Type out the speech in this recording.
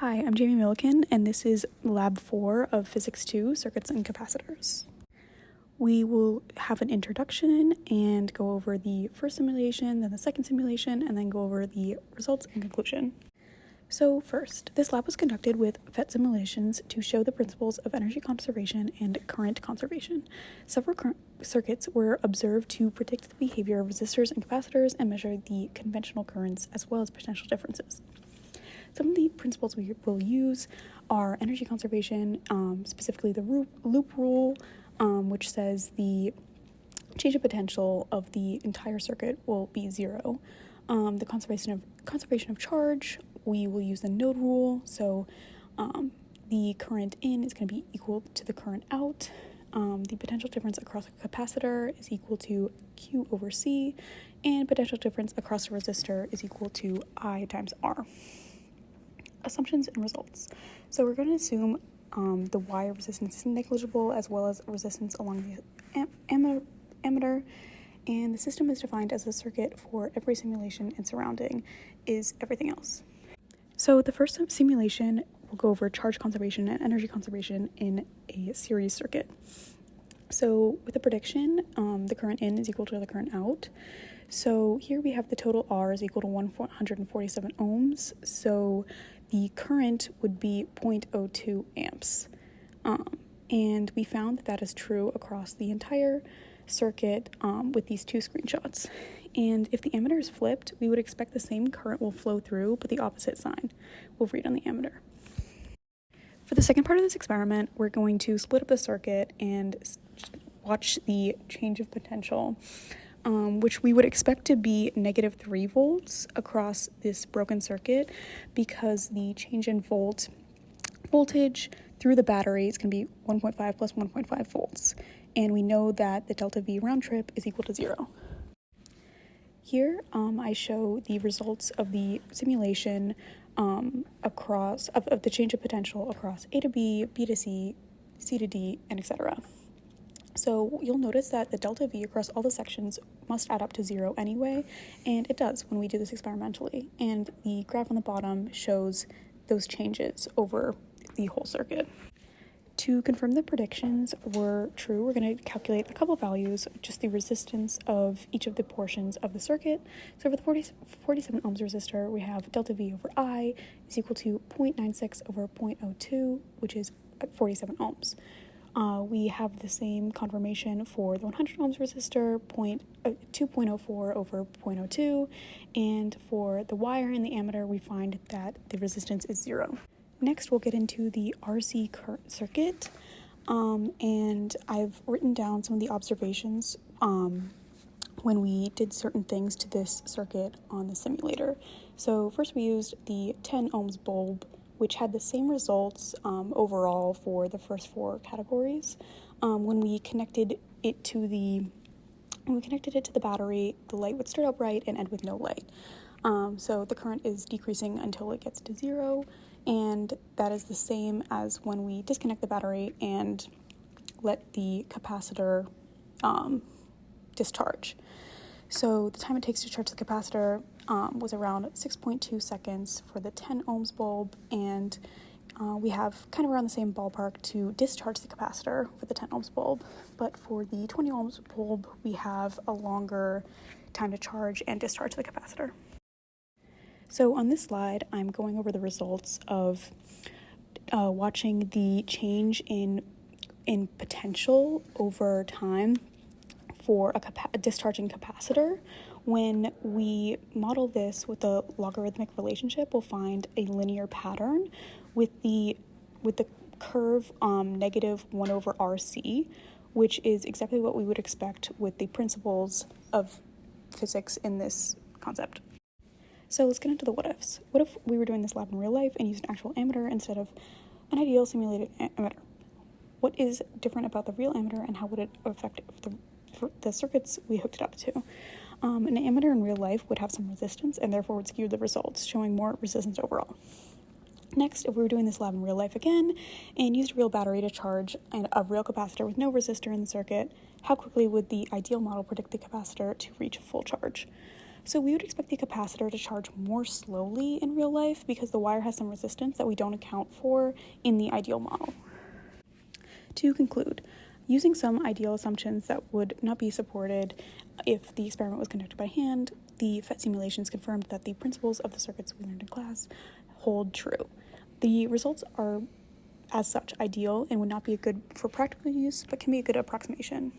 Hi, I'm Jamie Milliken, and this is Lab 4 of Physics 2, Circuits and Capacitors. We will have an introduction and go over the first simulation, then the second simulation, and then go over the results and conclusion. So first, this lab was conducted with PHYS simulations to show the principles of energy conservation and current conservation. Several circuits were observed to predict the behavior of resistors and capacitors and measure the conventional currents as well as potential differences. Some of the principles we will use are energy conservation, specifically the loop rule, which says the change of potential of the entire circuit will be zero. The conservation of charge, we will use the node rule, so the current in is going to be equal to the current out. The potential difference across a capacitor is equal to Q over C, and potential difference across a resistor is equal to I times R. Assumptions and results. So we're going to assume the wire resistance is negligible as well as resistance along the ammeter, and the system is defined as a circuit for every simulation and surrounding is everything else. So the first simulation will go over charge conservation and energy conservation in a series circuit. So with the prediction, the current in is equal to the current out. So here we have the total R is equal to 147 ohms. So the current would be 0.02 amps. And we found that is true across the entire circuit with these two screenshots. And if the ammeter is flipped, we would expect the same current will flow through, but the opposite sign will read on the ammeter. For the second part of this experiment, we're going to split up the circuit and watch the change of potential, which we would expect to be -3 volts across this broken circuit because the change in voltage through the battery is going to be 1.5 plus 1.5 volts. And we know that the delta V round trip is equal to 0. Here, I show the results of the simulation across of the change of potential across A to B, B to C, C to D, and etc. So you'll notice that the delta V across all the sections must add up to 0 anyway, and it does when we do this experimentally. And the graph on the bottom shows those changes over the whole circuit. To confirm the predictions were true, we're going to calculate a couple values, just the resistance of each of the portions of the circuit. So for the 47 ohms resistor, we have delta V over I is equal to 0.96 over 0.02, which is 47 ohms. We have the same confirmation for the 100 ohms resistor, 2.04 over 0.02, and for the wire in the ammeter, we find that the resistance is 0. Next, we'll get into the RC circuit, and I've written down some of the observations when we did certain things to this circuit on the simulator. So first we used the 10 ohms bulb, which had the same results overall for the first 4 categories. When we connected it to the battery, the light would start up bright and end with no light. So the current is decreasing until it gets to 0, and that is the same as when we disconnect the battery and let the capacitor discharge. So the time it takes to charge the capacitor was around 6.2 seconds for the 10 ohms bulb, and we have kind of around the same ballpark to discharge the capacitor for the 10 ohms bulb, but for the 20 ohms bulb, we have a longer time to charge and discharge the capacitor. So on this slide, I'm going over the results of watching the change in potential over time for a discharging capacitor. When we model this with a logarithmic relationship, we'll find a linear pattern with the curve -1 over RC, which is exactly what we would expect with the principles of physics in this concept. So let's get into the what ifs. What if we were doing this lab in real life and used an actual ammeter instead of an ideal simulated ammeter? What is different about the real ammeter, and how would it affect the circuits we hooked it up to? An ammeter in real life would have some resistance and therefore would skew the results, showing more resistance overall. Next, if we were doing this lab in real life again and used a real battery to charge a real capacitor with no resistor in the circuit, how quickly would the ideal model predict the capacitor to reach full charge? So we would expect the capacitor to charge more slowly in real life because the wire has some resistance that we don't account for in the ideal model. To conclude, using some ideal assumptions that would not be supported if the experiment was conducted by hand, the PHYS simulations confirmed that the principles of the circuits we learned in class hold true. The results are, as such, ideal and would not be good for practical use, but can be a good approximation.